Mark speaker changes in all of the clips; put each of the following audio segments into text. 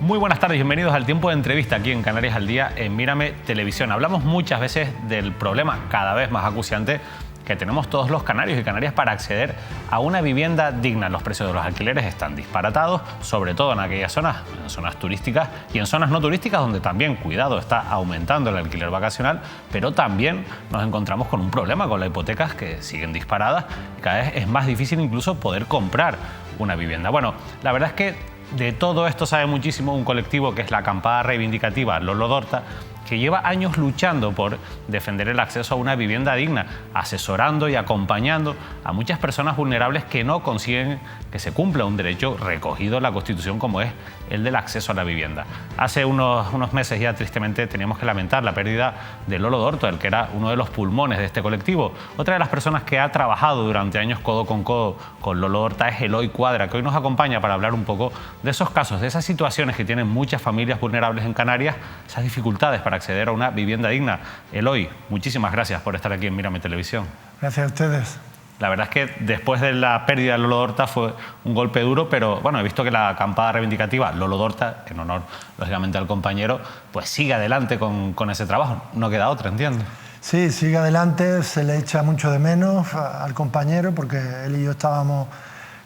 Speaker 1: Muy buenas tardes, bienvenidos al tiempo de entrevista aquí en Canarias al Día en Mírame Televisión. Hablamos muchas veces del problema cada vez más acuciante que tenemos todos los canarios y canarias para acceder a una vivienda digna. Los precios de los alquileres están disparatados, sobre todo en aquellas zonas, en zonas turísticas y en zonas no turísticas donde también, cuidado, está aumentando el alquiler vacacional, pero también nos encontramos con un problema con las hipotecas que siguen disparadas y cada vez es más difícil incluso poder comprar una vivienda. Bueno, la verdad es que de todo esto sabe muchísimo un colectivo que es la Acampada Reivindicativa Lolo Dorta, que lleva años luchando por defender el acceso a una vivienda digna, asesorando y acompañando a muchas personas vulnerables que no consiguen que se cumpla un derecho recogido en la Constitución como es el del acceso a la vivienda. Hace unos meses ya tristemente teníamos que lamentar la pérdida de Lolo Dorta, el que era uno de los pulmones de este colectivo. Otra de las personas que ha trabajado durante años codo con Lolo Dorta es Eloy Cuadra, que hoy nos acompaña para hablar un poco de esos casos, de esas situaciones que tienen muchas familias vulnerables en Canarias, esas dificultades para acceder a una vivienda digna. Eloy, muchísimas gracias por estar aquí en Mírame Televisión.
Speaker 2: Gracias a ustedes.
Speaker 1: La verdad es que después de la pérdida de Lolo Dorta fue un golpe duro, pero bueno, he visto que la Acampada Reivindicativa Lolo Dorta, en honor lógicamente al compañero, pues sigue adelante con ese trabajo. No queda otra, entiendo.
Speaker 2: Sí, sigue adelante, se le echa mucho de menos al compañero porque él y yo estábamos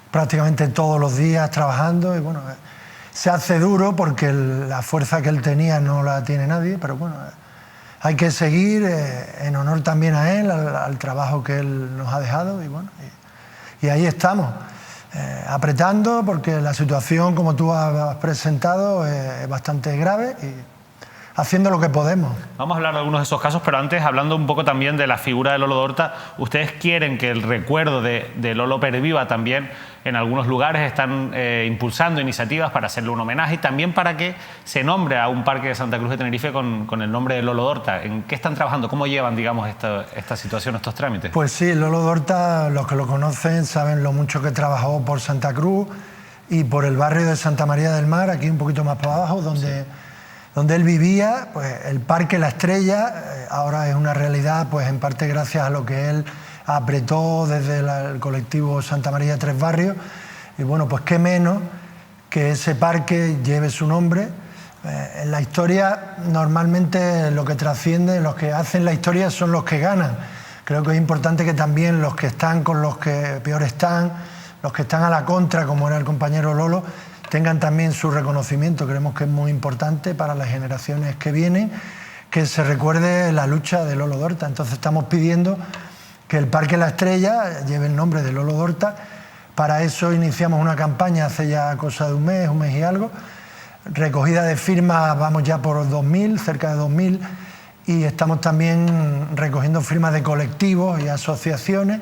Speaker 2: prácticamente todos los días trabajando y bueno, se hace duro porque la fuerza que él tenía no la tiene nadie, pero bueno, hay que seguir en honor también a él, al trabajo que él nos ha dejado y bueno, y ahí estamos, apretando porque la situación, como tú has presentado, es bastante grave y haciendo lo que podemos.
Speaker 1: Vamos a hablar de algunos de esos casos, pero antes, hablando un poco también de la figura de Lolo Dorta, ustedes quieren que el recuerdo de Lolo perviva también en algunos lugares, están impulsando iniciativas para hacerle un homenaje y también para que se nombre a un parque de Santa Cruz de Tenerife con el nombre de Lolo Dorta. ¿En qué están trabajando? ¿Cómo llevan, digamos, esta situación, estos trámites?
Speaker 2: Pues sí, Lolo Dorta, los que lo conocen saben lo mucho que trabajó por Santa Cruz y por el barrio de Santa María del Mar, aquí un poquito más para abajo, donde él vivía. Pues el Parque La Estrella ahora es una realidad, pues en parte gracias a lo que él apretó desde el colectivo Santa María Tres Barrios. Y bueno, pues qué menos que ese parque lleve su nombre. En la historia normalmente lo que trasciende, los que hacen la historia son los que ganan. Creo que es importante que también los que están con los que peor están, los que están a la contra, como era el compañero Lolo, tengan también su reconocimiento. Creemos que es muy importante para las generaciones que vienen que se recuerde la lucha de Lolo Dorta. Entonces estamos pidiendo que el Parque La Estrella lleve el nombre de Lolo Dorta. Para eso iniciamos una campaña hace ya cosa de un mes y algo. Recogida de firmas, vamos ya por 2.000, cerca de 2.000, y estamos también recogiendo firmas de colectivos y asociaciones.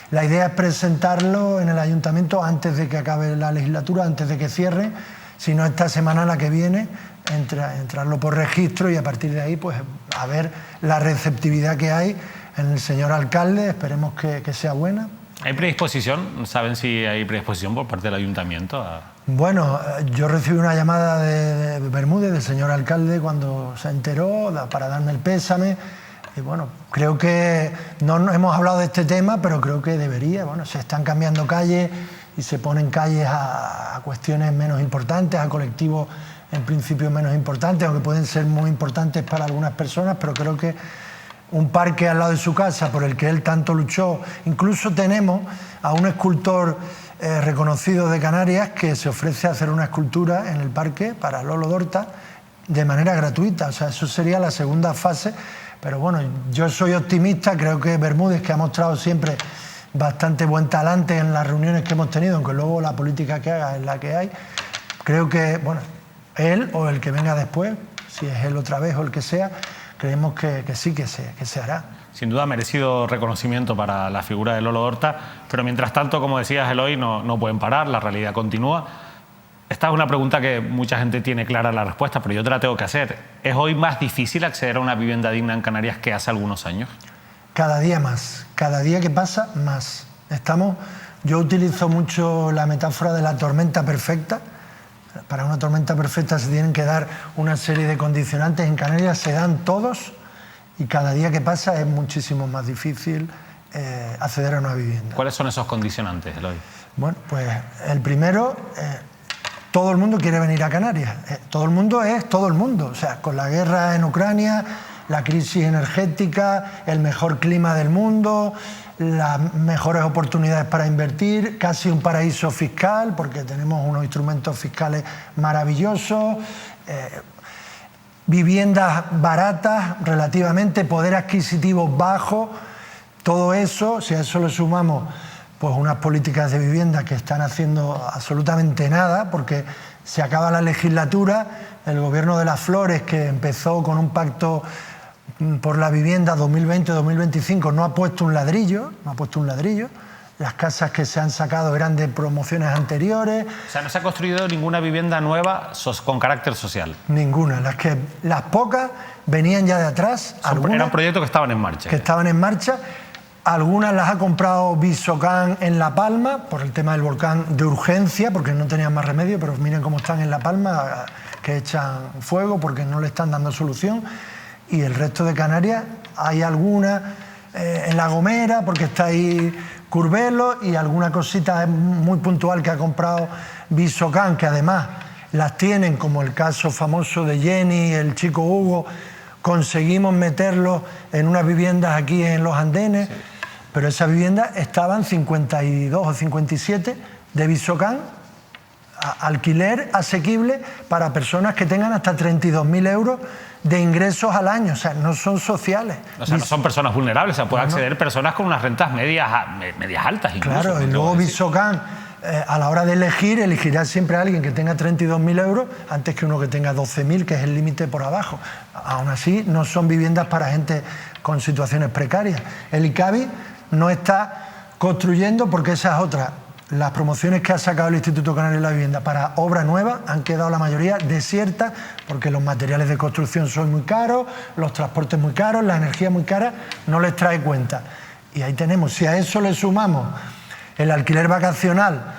Speaker 2: La idea es presentarlo en el ayuntamiento antes de que acabe la legislatura, antes de que cierre, si no esta semana, la que viene, entrarlo por registro y a partir de ahí pues a ver la receptividad que hay en el señor alcalde. Esperemos que sea buena.
Speaker 1: ¿Hay predisposición? ¿Saben si hay predisposición por parte del ayuntamiento?
Speaker 2: Bueno, yo recibí una llamada de Bermúdez, del señor alcalde, cuando se enteró, para darme el pésame. Y bueno, creo que no hemos hablado de este tema, pero creo que debería. Bueno, se están cambiando calles y se ponen calles a cuestiones menos importantes, a colectivos en principio menos importantes, aunque pueden ser muy importantes para algunas personas, pero creo que un parque al lado de su casa por el que él tanto luchó. Incluso tenemos a un escultor reconocido de Canarias que se ofrece a hacer una escultura en el parque para Lolo Dorta de manera gratuita. O sea, eso sería la segunda fase. Pero bueno, yo soy optimista, creo que Bermúdez, que ha mostrado siempre bastante buen talante en las reuniones que hemos tenido, aunque luego la política que haga es la que hay, creo que, bueno, él o el que venga después, si es él otra vez o el que sea, creemos que sí, que se hará.
Speaker 1: Sin duda merecido reconocimiento para la figura de Lolo Dorta, pero mientras tanto, como decías, Eloy, no pueden parar, la realidad continúa. Esta es una pregunta que mucha gente tiene clara la respuesta, pero yo te la tengo que hacer. ¿Es hoy más difícil acceder a una vivienda digna en Canarias que hace algunos años?
Speaker 2: Cada día más, cada día que pasa más. Yo utilizo mucho la metáfora de la tormenta perfecta. Para una tormenta perfecta se tienen que dar una serie de condicionantes. En Canarias se dan todos y cada día que pasa es muchísimo más difícil acceder a una vivienda.
Speaker 1: ¿Cuáles son esos condicionantes, Eloy?
Speaker 2: Bueno, pues el primero, todo el mundo quiere venir a Canarias. Todo el mundo es todo el mundo. O sea, con la guerra en Ucrania, la crisis energética, el mejor clima del mundo, las mejores oportunidades para invertir, casi un paraíso fiscal, porque tenemos unos instrumentos fiscales maravillosos, viviendas baratas relativamente, poder adquisitivo bajo. Todo eso, si a eso le sumamos pues unas políticas de vivienda que están haciendo absolutamente nada, porque se acaba la legislatura, el gobierno de las Flores, que empezó con un pacto por la vivienda 2020-2025, no ha puesto un ladrillo, Las casas que se han sacado eran de promociones anteriores.
Speaker 1: O sea, no se ha construido ninguna vivienda nueva con carácter social.
Speaker 2: Ninguna. Las pocas venían ya de atrás.
Speaker 1: Eran proyectos que estaban en marcha.
Speaker 2: Algunas las ha comprado Visocan en La Palma, por el tema del volcán de urgencia, porque no tenían más remedio, pero miren cómo están en La Palma, que echan fuego porque no le están dando solución. Y el resto de Canarias, hay algunas en La Gomera, porque está ahí Curbelo, y alguna cosita muy puntual que ha comprado Visocan, que además las tienen, como el caso famoso de Jenny, el chico Hugo. Conseguimos meterlos en unas viviendas aquí en Los Andenes, sí. Pero esas viviendas estaban 52 o 57 de Visocan, alquiler asequible para personas que tengan hasta 32.000 euros de ingresos al año. O sea, no son sociales.
Speaker 1: O sea, no son personas vulnerables, o sea, pueden acceder personas con unas rentas medias altas incluso.
Speaker 2: Claro, y luego Visocan, a la hora de elegirá siempre a alguien que tenga 32.000 euros antes que uno que tenga 12.000, que es el límite por abajo. Aún así, no son viviendas para gente con situaciones precarias. El ICABI no está construyendo, porque esa es otra. Las promociones que ha sacado el Instituto Canario de la Vivienda para obra nueva han quedado la mayoría desiertas, porque los materiales de construcción son muy caros, los transportes muy caros, la energía muy cara, no les trae cuenta. Y ahí tenemos, si a eso le sumamos el alquiler vacacional,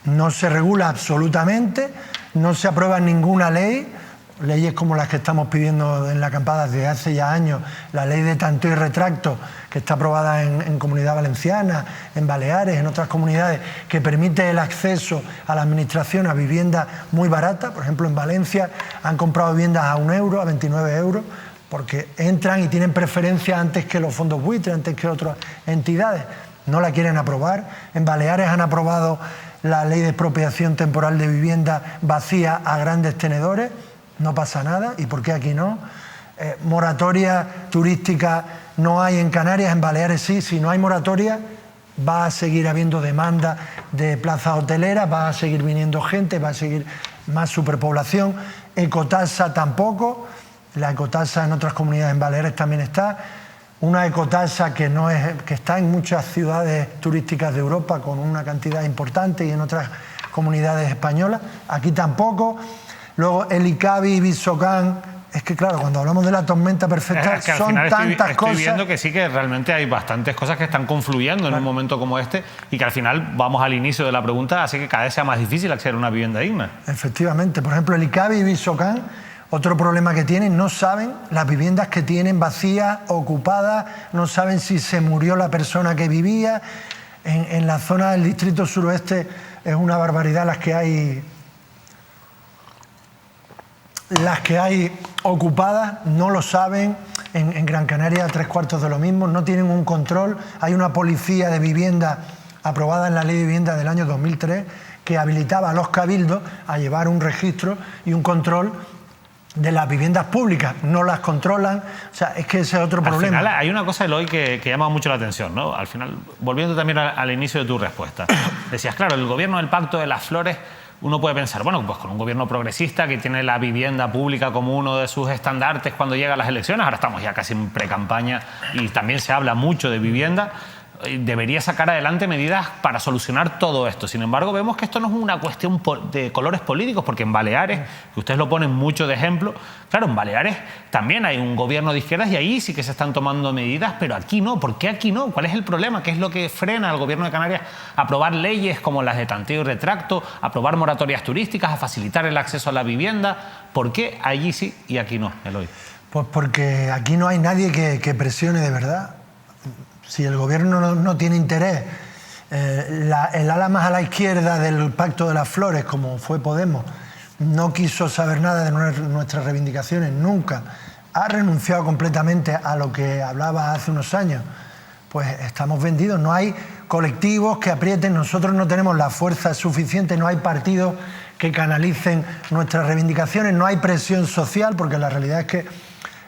Speaker 2: no se regula absolutamente, no se aprueba ninguna ley, leyes como las que estamos pidiendo en la acampada desde hace ya años, la ley de tanto y retracto, que está aprobada en Comunidad Valenciana, en Baleares, en otras comunidades, que permite el acceso a la administración a viviendas muy baratas. Por ejemplo, en Valencia han comprado viviendas a 1 euro, a 29 euros, porque entran y tienen preferencia antes que los fondos buitres, antes que otras entidades. No la quieren aprobar. En Baleares han aprobado la ley de expropiación temporal de vivienda vacía a grandes tenedores. No pasa nada. ¿Y por qué aquí no? Moratoria turística no hay en Canarias, en Baleares sí. Si no hay moratoria, va a seguir habiendo demanda de plazas hoteleras, va a seguir viniendo gente, va a seguir más superpoblación. Ecotasa tampoco. La ecotasa en otras comunidades, en Baleares también está. Una ecotasa que está en muchas ciudades turísticas de Europa con una cantidad importante, y en otras comunidades españolas. Aquí tampoco. Luego el ICABI y Visocan, es que claro, cuando hablamos de la tormenta perfecta,
Speaker 1: es que
Speaker 2: son tantas cosas.
Speaker 1: Estoy viendo que sí, que realmente hay bastantes cosas que están confluyendo en un momento como este, y que al final vamos al inicio de la pregunta, así que cada vez sea más difícil acceder a una vivienda digna.
Speaker 2: Efectivamente. Por ejemplo, el ICABI y Visocan, otro problema que tienen, no saben las viviendas que tienen vacías, ocupadas, no saben si se murió la persona que vivía. En la zona del distrito suroeste es una barbaridad las que hay ocupadas, no lo saben. En Gran Canaria 3/4 de lo mismo, no tienen un control. Hay una policía de vivienda aprobada en la Ley de Vivienda del año 2003 que habilitaba a los cabildos a llevar un registro y un control de las viviendas públicas. No las controlan. O sea, es que ese es otro problema.
Speaker 1: Al final hay una cosa, Eloy, que llama mucho la atención, ¿no? Al final, volviendo también al inicio de tu respuesta, decías, claro, el gobierno del Pacto de las Flores, uno puede pensar, bueno, pues con un gobierno progresista que tiene la vivienda pública como uno de sus estandartes cuando llega a las elecciones, ahora estamos ya casi en pre-campaña y también se habla mucho de vivienda, debería sacar adelante medidas para solucionar todo esto. Sin embargo, vemos que esto no es una cuestión de colores políticos, porque en Baleares, que ustedes lo ponen mucho de ejemplo, claro, en Baleares también hay un gobierno de izquierdas y ahí sí que se están tomando medidas, pero aquí no. ¿Por qué aquí no? ¿Cuál es el problema? ¿Qué es lo que frena al gobierno de Canarias a aprobar leyes como las de tanteo y retracto, a aprobar moratorias turísticas, a facilitar el acceso a la vivienda? ¿Por qué allí sí y aquí no, Eloy?
Speaker 2: Pues porque aquí no hay nadie que presione de verdad. Si el gobierno no tiene interés, el ala más a la izquierda del Pacto de las Flores, como fue Podemos, no quiso saber nada de nuestras reivindicaciones nunca, ha renunciado completamente a lo que hablaba hace unos años, pues estamos vendidos. No hay colectivos que aprieten, nosotros no tenemos la fuerza suficiente, no hay partidos que canalicen nuestras reivindicaciones, no hay presión social, porque la realidad es que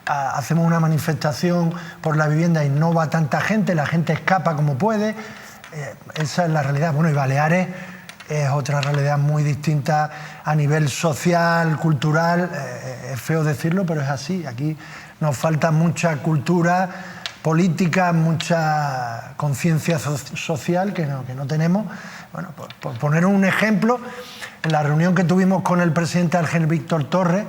Speaker 2: hacemos una manifestación por la vivienda y no va tanta gente, la gente escapa como puede, esa es la realidad. Bueno, y Baleares es otra realidad muy distinta a nivel social, cultural, es feo decirlo, pero es así. Aquí nos falta mucha cultura política, mucha conciencia social que no tenemos. Bueno, por poner un ejemplo, en la reunión que tuvimos con el presidente Ángel Víctor Torres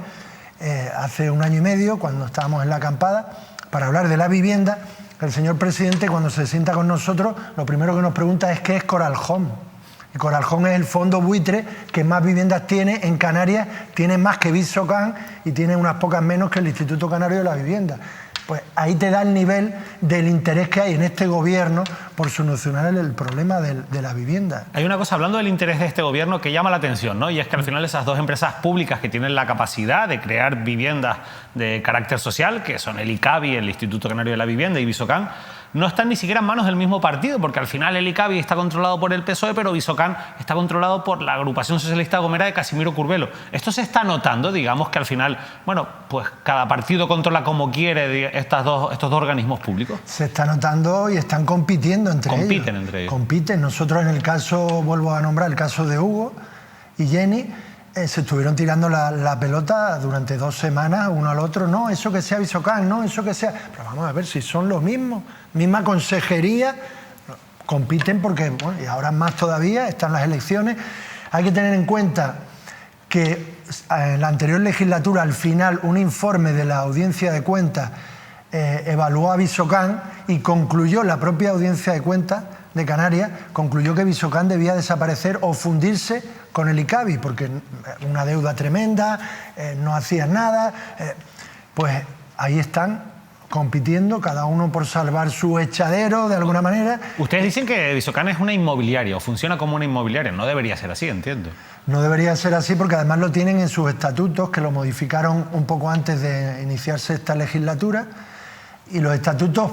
Speaker 2: hace 1 año y medio, cuando estábamos en la acampada, para hablar de la vivienda, el señor presidente, cuando se sienta con nosotros, lo primero que nos pregunta es ¿qué es Coral Home? Y Coral Home es el fondo buitre que más viviendas tiene en Canarias, tiene más que Visocán y tiene unas pocas menos que el Instituto Canario de la Vivienda. Pues ahí te da el nivel del interés que hay en este gobierno por solucionar el problema de la vivienda.
Speaker 1: Hay una cosa, hablando del interés de este gobierno, que llama la atención, ¿no? Y es que al final esas dos empresas públicas que tienen la capacidad de crear viviendas de carácter social, que son el ICABI, el Instituto Canario de la Vivienda y Visocán, no están ni siquiera en manos del mismo partido, porque al final el ICABI está controlado por el PSOE, pero Visocán está controlado por la agrupación socialista gomera de Casimiro Curbelo. Esto se está notando, digamos, que al final, bueno, pues cada partido controla como quiere estos dos organismos públicos.
Speaker 2: Se está notando y están compitiendo entre ellos.
Speaker 1: Compiten entre ellos.
Speaker 2: Compiten. Nosotros en el caso, vuelvo a nombrar el caso de Hugo y Jenny, se estuvieron tirando la pelota durante 2 semanas uno al otro. No, eso que sea Visocán, no, eso que sea... Pero vamos a ver si son lo mismo. Misma consejería, compiten porque, bueno, y ahora más todavía, están las elecciones. Hay que tener en cuenta que en la anterior legislatura, al final, un informe de la Audiencia de Cuentas evaluó a Visocán y concluyó, la propia Audiencia de Cuentas de Canarias, concluyó que Visocán debía desaparecer o fundirse con el ICABI, porque una deuda tremenda, no hacían nada, pues ahí están compitiendo, cada uno por salvar su echadero de alguna manera.
Speaker 1: Ustedes dicen que Visocán es una inmobiliaria o funciona como una inmobiliaria. No debería ser así, entiendo.
Speaker 2: No debería ser así porque además lo tienen en sus estatutos, que lo modificaron un poco antes de iniciarse esta legislatura, y los estatutos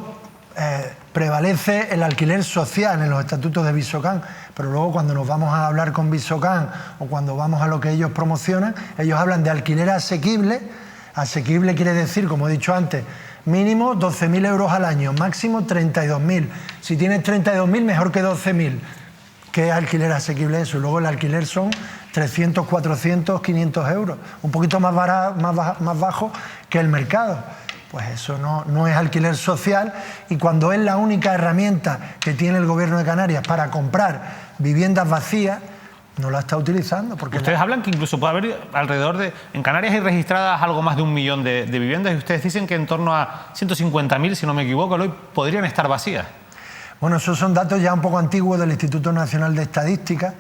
Speaker 2: prevalece el alquiler social en los estatutos de Visocán, pero luego cuando nos vamos a hablar con Visocán o cuando vamos a lo que ellos promocionan, ellos hablan de alquiler asequible. Asequible quiere decir, como he dicho antes, mínimo 12.000 euros al año, máximo 32.000. Si tienes 32.000, mejor que 12.000. ¿Qué alquiler asequible es eso? Luego el alquiler son 300, 400, 500 euros, un poquito más bajo que el mercado. Pues eso no es alquiler social, y cuando es la única herramienta que tiene el Gobierno de Canarias para comprar viviendas vacías, no la está utilizando. Porque
Speaker 1: ustedes hablan que incluso puede haber alrededor de... En Canarias hay registradas algo más de 1 millón de viviendas y ustedes dicen que en torno a 150.000, si no me equivoco, hoy podrían estar vacías.
Speaker 2: Bueno, esos son datos ya un poco antiguos del Instituto Nacional de Estadística.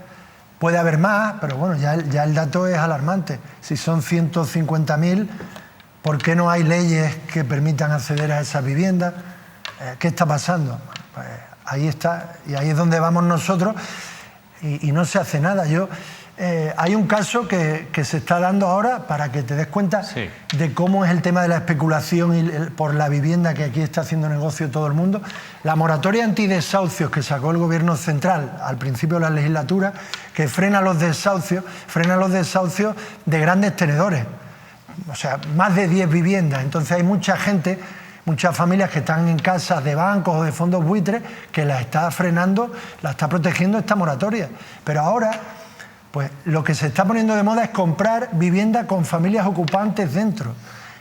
Speaker 2: Puede haber más, pero bueno, ya el dato es alarmante. Si son 150.000... ¿por qué no hay leyes que permitan acceder a esas viviendas? ¿Qué está pasando? Pues ahí está, y ahí es donde vamos nosotros, y no se hace nada. Hay un caso que se está dando ahora para que te des cuenta de cómo es el tema de la especulación por la vivienda, que aquí está haciendo negocio todo el mundo. La moratoria antidesahucios que sacó el Gobierno central al principio de la legislatura, que frena los desahucios de grandes tenedores. O sea, más de 10 viviendas. Entonces hay mucha gente, muchas familias que están en casas de bancos o de fondos buitres que la está frenando, la está protegiendo esta moratoria. Pero ahora, pues lo que se está poniendo de moda es comprar vivienda con familias ocupantes dentro.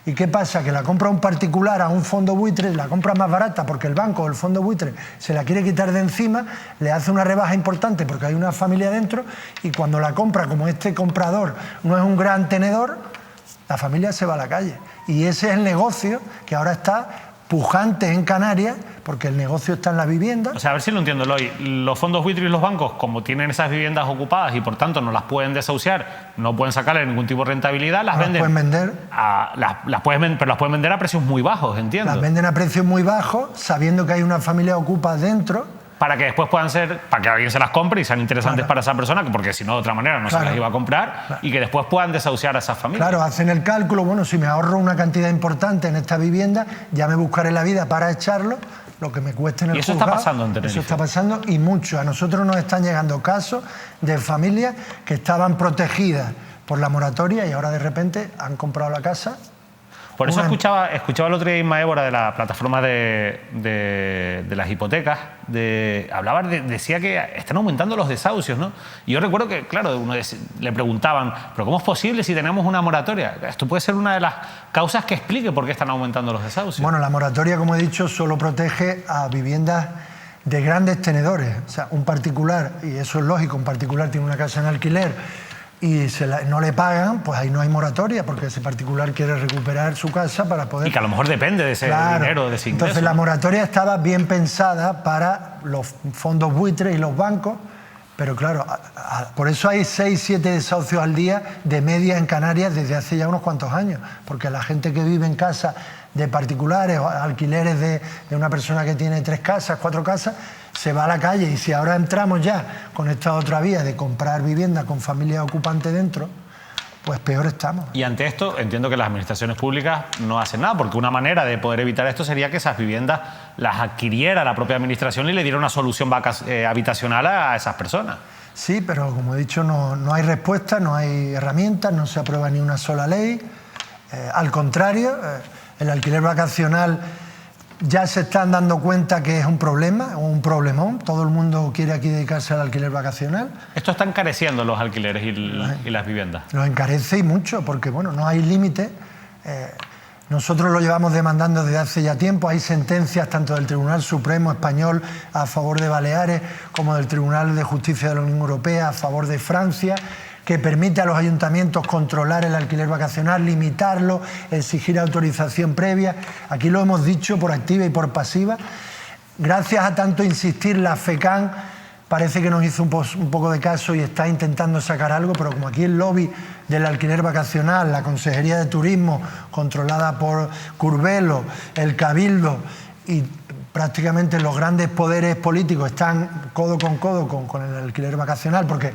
Speaker 2: ¿Y qué pasa? Que la compra un particular a un fondo buitre, la compra más barata porque el banco o el fondo buitre se la quiere quitar de encima, le hace una rebaja importante porque hay una familia dentro, y cuando la compra, como este comprador no es un gran tenedor, la familia se va a la calle. Y ese es el negocio que ahora está pujante en Canarias, porque el negocio está en la vivienda.
Speaker 1: O sea, a ver si lo entiendo, Eloy. Los fondos buitres y los bancos, como tienen esas viviendas ocupadas y por tanto no las pueden desahuciar, no pueden sacarle ningún tipo de rentabilidad, las venden.
Speaker 2: Pueden vender.
Speaker 1: Pero las pueden vender a precios muy bajos, entiendo.
Speaker 2: Las venden a precios muy bajos, sabiendo que hay una familia ocupa dentro.
Speaker 1: para que después puedan ser, para que alguien se las compre y sean interesantes para esa persona, porque si no, de otra manera no se las iba a comprar, y que después puedan desahuciar a esas familias.
Speaker 2: Claro, hacen el cálculo, bueno, si me ahorro una cantidad importante en esta vivienda, ya me buscaré la vida para echarlo, lo que me cueste en el juzgado.
Speaker 1: Y eso está pasando en Tenerife.
Speaker 2: Eso está pasando y mucho. A nosotros nos están llegando casos de familias que estaban protegidas por la moratoria y ahora de repente han comprado la casa.
Speaker 1: Por eso escuchaba el otro día Isma Évora de la plataforma de las hipotecas, decía que están aumentando los desahucios, ¿no? Y yo recuerdo que, claro, le preguntaban, ¿pero cómo es posible si tenemos una moratoria? Esto puede ser una de las causas que explique por qué están aumentando los desahucios.
Speaker 2: Bueno, la moratoria, como he dicho, solo protege a viviendas de grandes tenedores. O sea, un particular, y eso es lógico, un particular tiene una casa en alquiler y no le pagan, pues ahí no hay moratoria, porque ese particular quiere recuperar su casa para poder...
Speaker 1: Y que a lo mejor depende de ese dinero, de ese ingreso.
Speaker 2: Entonces la moratoria estaba bien pensada para los fondos buitres y los bancos, pero claro, por eso hay 6, 7 desahucios al día de media en Canarias desde hace ya unos cuantos años, porque la gente que vive en casa de particulares o alquileres de una persona que tiene 3 casas, 4 casas, se va a la calle. Y si ahora entramos ya con esta otra vía de comprar vivienda con familia ocupante dentro, pues peor estamos.
Speaker 1: Y ante esto entiendo que las administraciones públicas no hacen nada, porque una manera de poder evitar esto sería que esas viviendas las adquiriera la propia administración y le diera una solución habitacional a esas personas.
Speaker 2: Sí, pero como he dicho, no hay respuesta, no hay herramientas, no se aprueba ni una sola ley. Al contrario, el alquiler vacacional ya se están dando cuenta que es un problema, un problemón. Todo el mundo quiere aquí dedicarse al alquiler vacacional.
Speaker 1: Esto está encareciendo los alquileres y las viviendas.
Speaker 2: Lo encarece y mucho, porque bueno, no hay límite. Nosotros lo llevamos demandando desde hace ya tiempo. Hay sentencias tanto del Tribunal Supremo Español a favor de Baleares como del Tribunal de Justicia de la Unión Europea a favor de Francia, que permite a los ayuntamientos controlar el alquiler vacacional, limitarlo, exigir autorización previa. Aquí lo hemos dicho por activa y por pasiva. Gracias a tanto insistir, la FECAN parece que nos hizo un poco de caso y está intentando sacar algo, pero como aquí el lobby del alquiler vacacional, la Consejería de Turismo, controlada por Curbelo, el Cabildo y prácticamente los grandes poderes políticos están codo con el alquiler vacacional, porque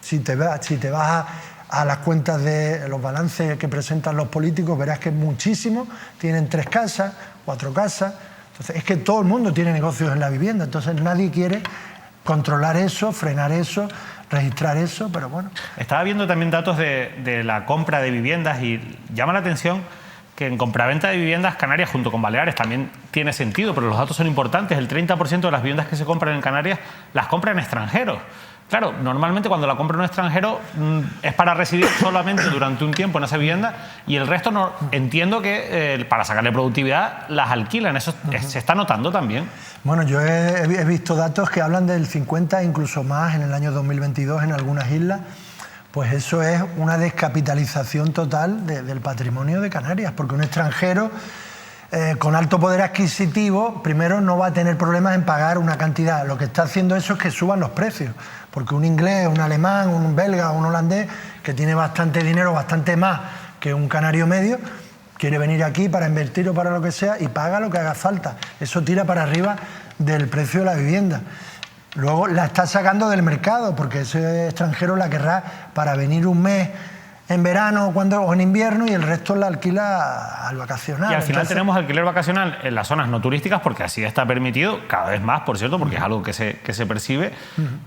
Speaker 2: si te vas a las cuentas de los balances que presentan los políticos, verás que muchísimos tienen 3 casas, 4 casas. Entonces, es que todo el mundo tiene negocios en la vivienda, entonces nadie quiere controlar eso, frenar eso, registrar eso, pero bueno.
Speaker 1: Estaba viendo también datos de la compra de viviendas y llama la atención que en compraventa de viviendas Canarias junto con Baleares también tiene sentido, pero los datos son importantes. El 30% de las viviendas que se compran en Canarias las compran extranjeros. Claro, normalmente cuando la compra un extranjero es para residir solamente durante un tiempo en esa vivienda y el resto no, entiendo que para sacarle productividad las alquilan. Eso se está notando también.
Speaker 2: Bueno, yo he visto datos que hablan del 50, incluso más en el año 2022 en algunas islas. Pues eso es una descapitalización total del patrimonio de Canarias, porque un extranjero con alto poder adquisitivo, primero no va a tener problemas en pagar una cantidad. Lo que está haciendo eso es que suban los precios, porque un inglés, un alemán, un belga, un holandés, que tiene bastante dinero, bastante más que un canario medio, quiere venir aquí para invertir o para lo que sea y paga lo que haga falta. Eso tira para arriba del precio de la vivienda. Luego la está sacando del mercado, porque ese extranjero la querrá para venir un mes en verano o en invierno y el resto la alquila al vacacional.
Speaker 1: Y al final tenemos alquiler vacacional en las zonas no turísticas, porque así está permitido, cada vez más, por cierto, porque es algo que se percibe.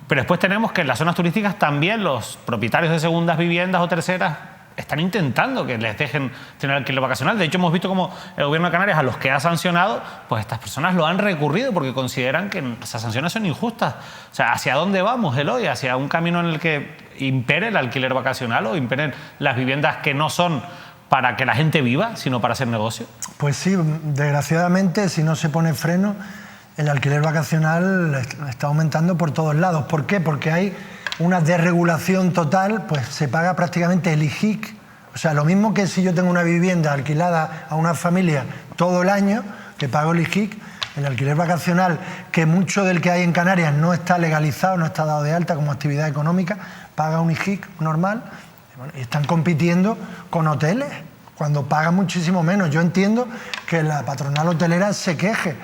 Speaker 1: Pero después tenemos que en las zonas turísticas también los propietarios de segundas viviendas o terceras están intentando que les dejen tener alquiler vacacional. De hecho, hemos visto como el Gobierno de Canarias, a los que ha sancionado, pues estas personas lo han recurrido porque consideran que esas sanciones son injustas. O sea, ¿hacia dónde vamos, Eloy? ¿Hacia un camino en el que impere el alquiler vacacional o imperen las viviendas que no son para que la gente viva, sino para hacer negocio?
Speaker 2: Pues sí, desgraciadamente, si no se pone freno, el alquiler vacacional está aumentando por todos lados. ¿Por qué? Porque hay una desregulación total, pues se paga prácticamente el IJIC. O sea, lo mismo que si yo tengo una vivienda alquilada a una familia todo el año, que pago el IJIC, el alquiler vacacional, que mucho del que hay en Canarias no está legalizado, no está dado de alta como actividad económica, paga un IJIC normal, y están compitiendo con hoteles, cuando pagan muchísimo menos. Yo entiendo que la patronal hotelera se queje,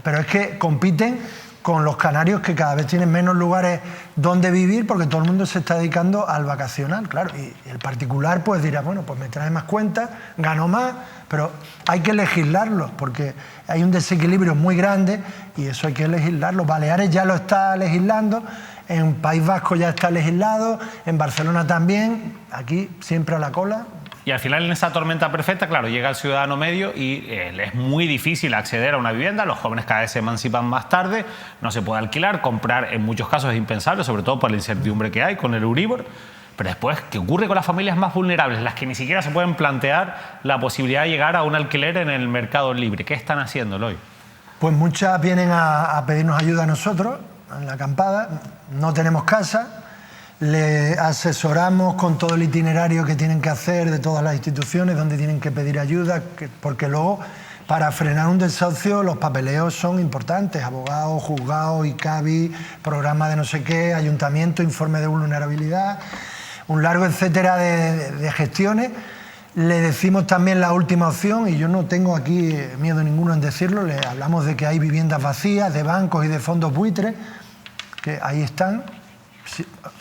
Speaker 2: pero es que compiten con los canarios, que cada vez tienen menos lugares donde vivir porque todo el mundo se está dedicando al vacacional, claro. Y el particular pues dirá, bueno, pues me trae más cuentas, gano más, pero hay que legislarlo porque hay un desequilibrio muy grande y eso hay que legislarlo. Baleares ya lo está legislando, en País Vasco ya está legislado, en Barcelona también, aquí siempre a la cola.
Speaker 1: Y al final, en esa tormenta perfecta, claro, llega el ciudadano medio y es muy difícil acceder a una vivienda. Los jóvenes cada vez se emancipan más tarde, no se puede alquilar, comprar en muchos casos es impensable, sobre todo por la incertidumbre que hay con el Euribor. Pero después, ¿qué ocurre con las familias más vulnerables? Las que ni siquiera se pueden plantear la posibilidad de llegar a un alquiler en el mercado libre. ¿Qué están haciendo hoy?
Speaker 2: Pues muchas vienen a pedirnos ayuda a nosotros, en la acampada. No tenemos casa. Le asesoramos con todo el itinerario que tienen que hacer de todas las instituciones, donde tienen que pedir ayuda, porque luego para frenar un desahucio los papeleos son importantes, abogados, juzgados, ICABI, programa de no sé qué, ayuntamiento, informe de vulnerabilidad, un largo etcétera de gestiones. Le decimos también la última opción, y yo no tengo aquí miedo ninguno en decirlo, le hablamos de que hay viviendas vacías, de bancos y de fondos buitres, que ahí están.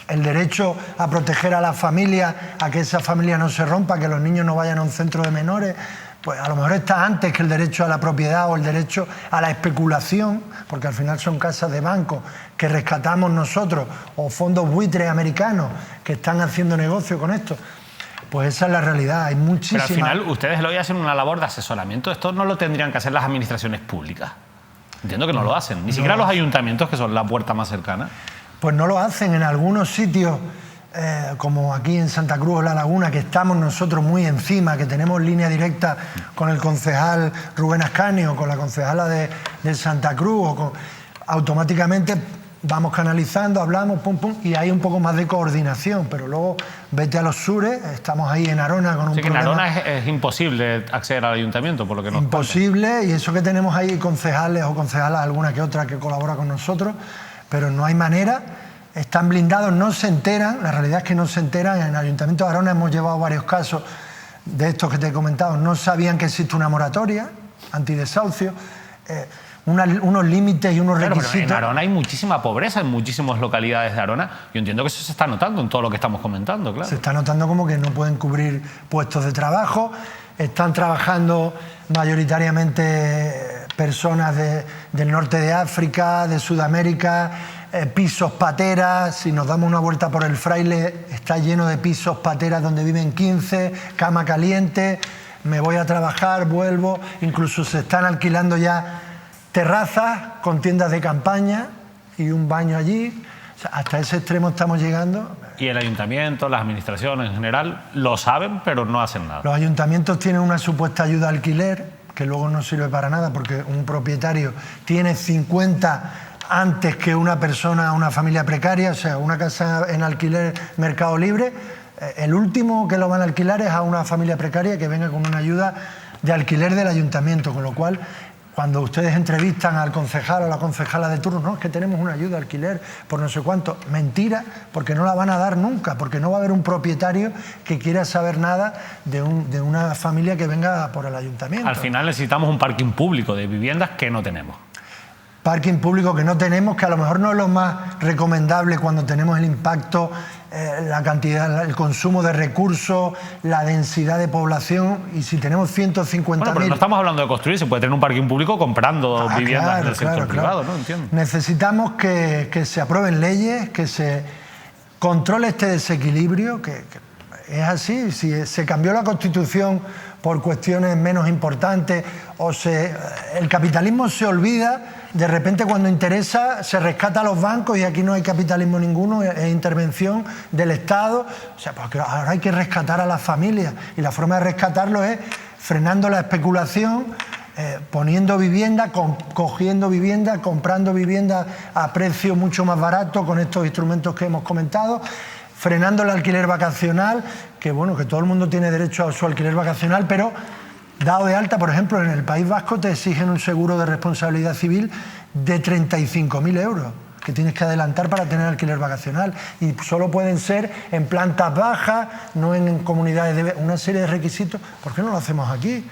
Speaker 2: El derecho a proteger a la familia, a que esa familia no se rompa, que los niños no vayan a un centro de menores, pues a lo mejor está antes que el derecho a la propiedad o el derecho a la especulación, porque al final son casas de banco que rescatamos nosotros o fondos buitres americanos que están haciendo negocio con esto. Pues esa es la realidad, hay muchísimas...
Speaker 1: Pero al final ustedes lo hacen una labor de asesoramiento, esto no lo tendrían que hacer las administraciones públicas. Entiendo que no lo hacen, ni siquiera los ayuntamientos, que son la puerta más cercana.
Speaker 2: Pues no lo hacen en algunos sitios, como aquí en Santa Cruz o La Laguna, que estamos nosotros muy encima, que tenemos línea directa con el concejal Rubén Ascanio, con la concejala de Santa Cruz, automáticamente vamos canalizando, hablamos, pum, pum, y hay un poco más de coordinación, pero luego vete a los sures, estamos ahí en Arona con un
Speaker 1: problema. En Arona es imposible acceder al ayuntamiento, por lo que nos
Speaker 2: imposible,
Speaker 1: cuentan.
Speaker 2: Y eso que tenemos ahí concejales o concejalas, alguna que otra que colabora con nosotros, pero no hay manera, están blindados, no se enteran, la realidad es que no se enteran. En el Ayuntamiento de Arona hemos llevado varios casos de estos que te he comentado, no sabían que existe una moratoria antidesahucio, unos límites y unos requisitos.
Speaker 1: Pero en Arona hay muchísima pobreza en muchísimas localidades de Arona. Yo entiendo que eso se está notando en todo lo que estamos comentando, claro.
Speaker 2: Se está notando como que no pueden cubrir puestos de trabajo, están trabajando mayoritariamente personas del norte de África, de Sudamérica, pisos pateras. Si nos damos una vuelta por el Fraile, está lleno de pisos pateras donde viven 15, cama caliente, me voy a trabajar, vuelvo, incluso se están alquilando ya terrazas con tiendas de campaña y un baño allí. O sea, hasta ese extremo estamos llegando.
Speaker 1: Y el ayuntamiento, las administraciones en general, lo saben, pero no hacen nada.
Speaker 2: Los ayuntamientos tienen una supuesta ayuda al alquiler, que luego no sirve para nada porque un propietario tiene 50 antes que una persona, una familia precaria, o sea, una casa en alquiler Mercado Libre, el último que lo van a alquilar es a una familia precaria que venga con una ayuda de alquiler del ayuntamiento, con lo cual cuando ustedes entrevistan al concejal o a la concejala de turno, no, es que tenemos una ayuda de alquiler por no sé cuánto, mentira, porque no la van a dar nunca, porque no va a haber un propietario que quiera saber nada de una familia que venga por el ayuntamiento.
Speaker 1: Al final necesitamos un parking público de viviendas que no tenemos.
Speaker 2: Parking público que no tenemos, que a lo mejor no es lo más recomendable cuando tenemos el impacto, la cantidad, el consumo de recursos, la densidad de población, y si tenemos 150.000...
Speaker 1: Bueno, pero no estamos hablando de construir, se puede tener un parking público comprando viviendas del sector privado, ¿no? Entiendo.
Speaker 2: Necesitamos que se aprueben leyes, que se controle este desequilibrio, que es así. Si se cambió la Constitución por cuestiones menos importantes o el capitalismo se olvida, de repente cuando interesa se rescata a los bancos y aquí no hay capitalismo ninguno, es intervención del Estado. O sea, porque ahora hay que rescatar a las familias y la forma de rescatarlo es frenando la especulación, poniendo vivienda, cogiendo vivienda, comprando vivienda a precio mucho más barato con estos instrumentos que hemos comentado, frenando el alquiler vacacional, que bueno, que todo el mundo tiene derecho a su alquiler vacacional, pero dado de alta, por ejemplo, en el País Vasco te exigen un seguro de responsabilidad civil de 35.000 euros que tienes que adelantar para tener alquiler vacacional, y solo pueden ser en plantas bajas, no en comunidades de una serie de requisitos. ¿Por qué no lo hacemos aquí?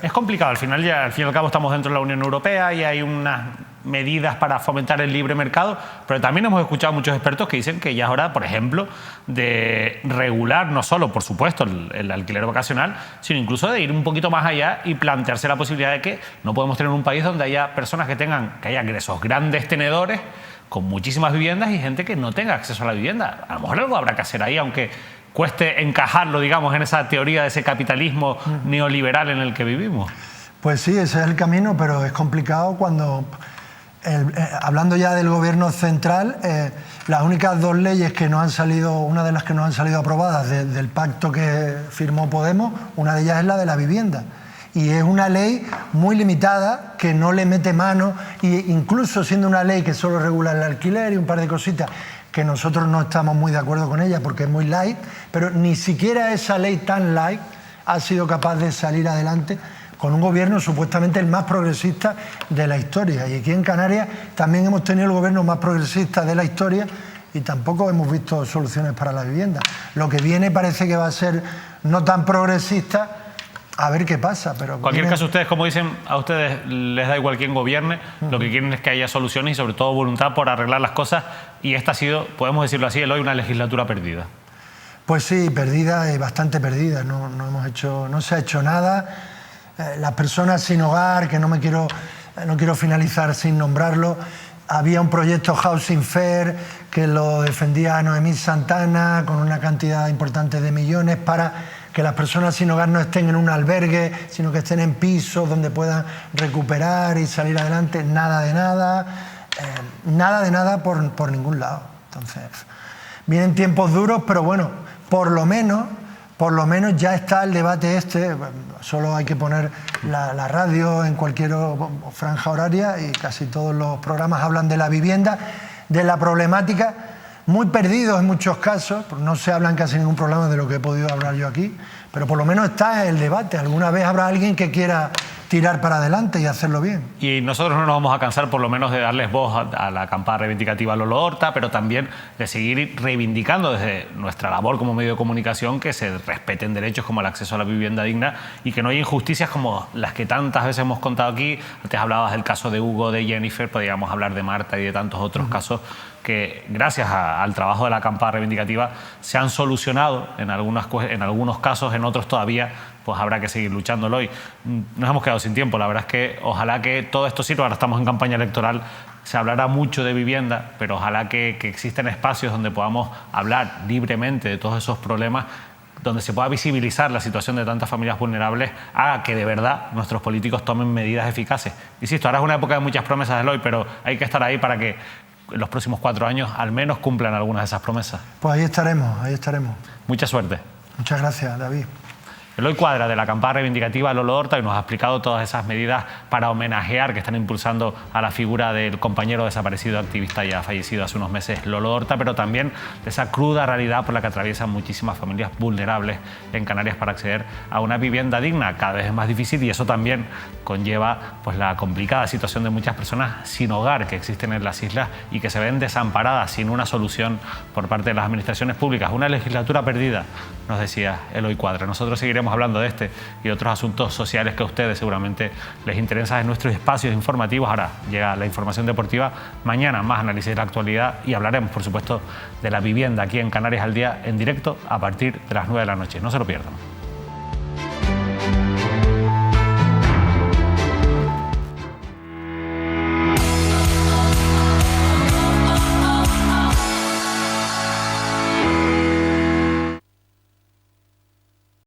Speaker 1: Es complicado, al fin y al cabo estamos dentro de la Unión Europea y hay unas medidas para fomentar el libre mercado, pero también hemos escuchado a muchos expertos que dicen que ya es hora, por ejemplo, de regular no solo, por supuesto, el alquiler vacacional, sino incluso de ir un poquito más allá y plantearse la posibilidad de que no podemos tener un país donde haya personas que haya esos grandes tenedores con muchísimas viviendas y gente que no tenga acceso a la vivienda. A lo mejor algo habrá que hacer ahí, aunque cueste encajarlo, digamos, en esa teoría de ese capitalismo neoliberal en el que vivimos.
Speaker 2: Pues sí, ese es el camino, pero es complicado cuando... hablando ya del gobierno central, las únicas dos leyes que nos han salido, una de las que nos han salido aprobadas del pacto que firmó Podemos, una de ellas es la de la vivienda. Y es una ley muy limitada, que no le mete mano, e incluso siendo una ley que solo regula el alquiler y un par de cositas, que nosotros no estamos muy de acuerdo con ella porque es muy light, pero ni siquiera esa ley tan light ha sido capaz de salir adelante con un gobierno supuestamente el más progresista de la historia. Y aquí en Canarias también hemos tenido el gobierno más progresista de la historia y tampoco hemos visto soluciones para la vivienda. Lo que viene parece que va a ser no tan progresista, a ver qué pasa. Pero en
Speaker 1: cualquier caso, ustedes, como dicen, a ustedes les da igual quién gobierne, lo que quieren es que haya soluciones y sobre todo voluntad por arreglar las cosas, y esta ha sido, podemos decirlo así, hoy una legislatura perdida.
Speaker 2: Pues sí, perdida, bastante perdida, no se ha hecho nada. Las personas sin hogar, que no quiero finalizar sin nombrarlo, había un proyecto Housing Fair que lo defendía Noemí Santana con una cantidad importante de millones para que las personas sin hogar no estén en un albergue, sino que estén en pisos donde puedan recuperar y salir adelante. Nada de nada por ningún lado. Entonces, vienen tiempos duros, pero bueno, por lo menos ya está el debate este. Solo hay que poner la radio en cualquier franja horaria y casi todos los programas hablan de la vivienda, de la problemática, muy perdidos en muchos casos, no se hablan casi ningún problema de lo que he podido hablar yo aquí, pero por lo menos está el debate. Alguna vez habrá alguien que quiera tirar para adelante y hacerlo bien.
Speaker 1: Y nosotros no nos vamos a cansar por lo menos de darles voz a la acampada reivindicativa Lolo Horta, pero también de seguir reivindicando desde nuestra labor como medio de comunicación que se respeten derechos como el acceso a la vivienda digna y que no haya injusticias como las que tantas veces hemos contado aquí. Antes hablabas del caso de Hugo, de Jennifer, podríamos hablar de Marta y de tantos otros casos que gracias al trabajo de la acampada reivindicativa se han solucionado en algunos casos, en otros todavía pues habrá que seguir luchándolo. Hoy nos hemos quedado sin tiempo, la verdad es que ojalá que todo esto sirva. Ahora estamos en campaña electoral, se hablará mucho de vivienda, pero ojalá que existen espacios donde podamos hablar libremente de todos esos problemas, donde se pueda visibilizar la situación de tantas familias vulnerables, haga que de verdad nuestros políticos tomen medidas eficaces. Insisto, ahora es una época de muchas promesas del hoy, pero hay que estar ahí para que en los próximos 4 años al menos cumplan algunas de esas promesas.
Speaker 2: Pues ahí estaremos.
Speaker 1: Mucha suerte.
Speaker 2: Muchas gracias, David.
Speaker 1: Eloy Cuadra, de la acampada reivindicativa Lolo Horta, y nos ha explicado todas esas medidas para homenajear que están impulsando a la figura del compañero desaparecido, activista ya fallecido hace unos meses, Lolo Horta, pero también de esa cruda realidad por la que atraviesan muchísimas familias vulnerables en Canarias para acceder a una vivienda digna. Cada vez es más difícil y eso también conlleva pues, la complicada situación de muchas personas sin hogar que existen en las islas y que se ven desamparadas sin una solución por parte de las administraciones públicas. Una legislatura perdida, nos decía Eloy Cuadra. Nosotros seguiremos hablando de este y otros asuntos sociales que a ustedes seguramente les interesan en nuestros espacios informativos. Ahora llega la información deportiva, mañana más análisis de la actualidad y hablaremos, por supuesto, de la vivienda aquí en Canarias al Día en directo a partir de las 9 de la noche. No se lo pierdan.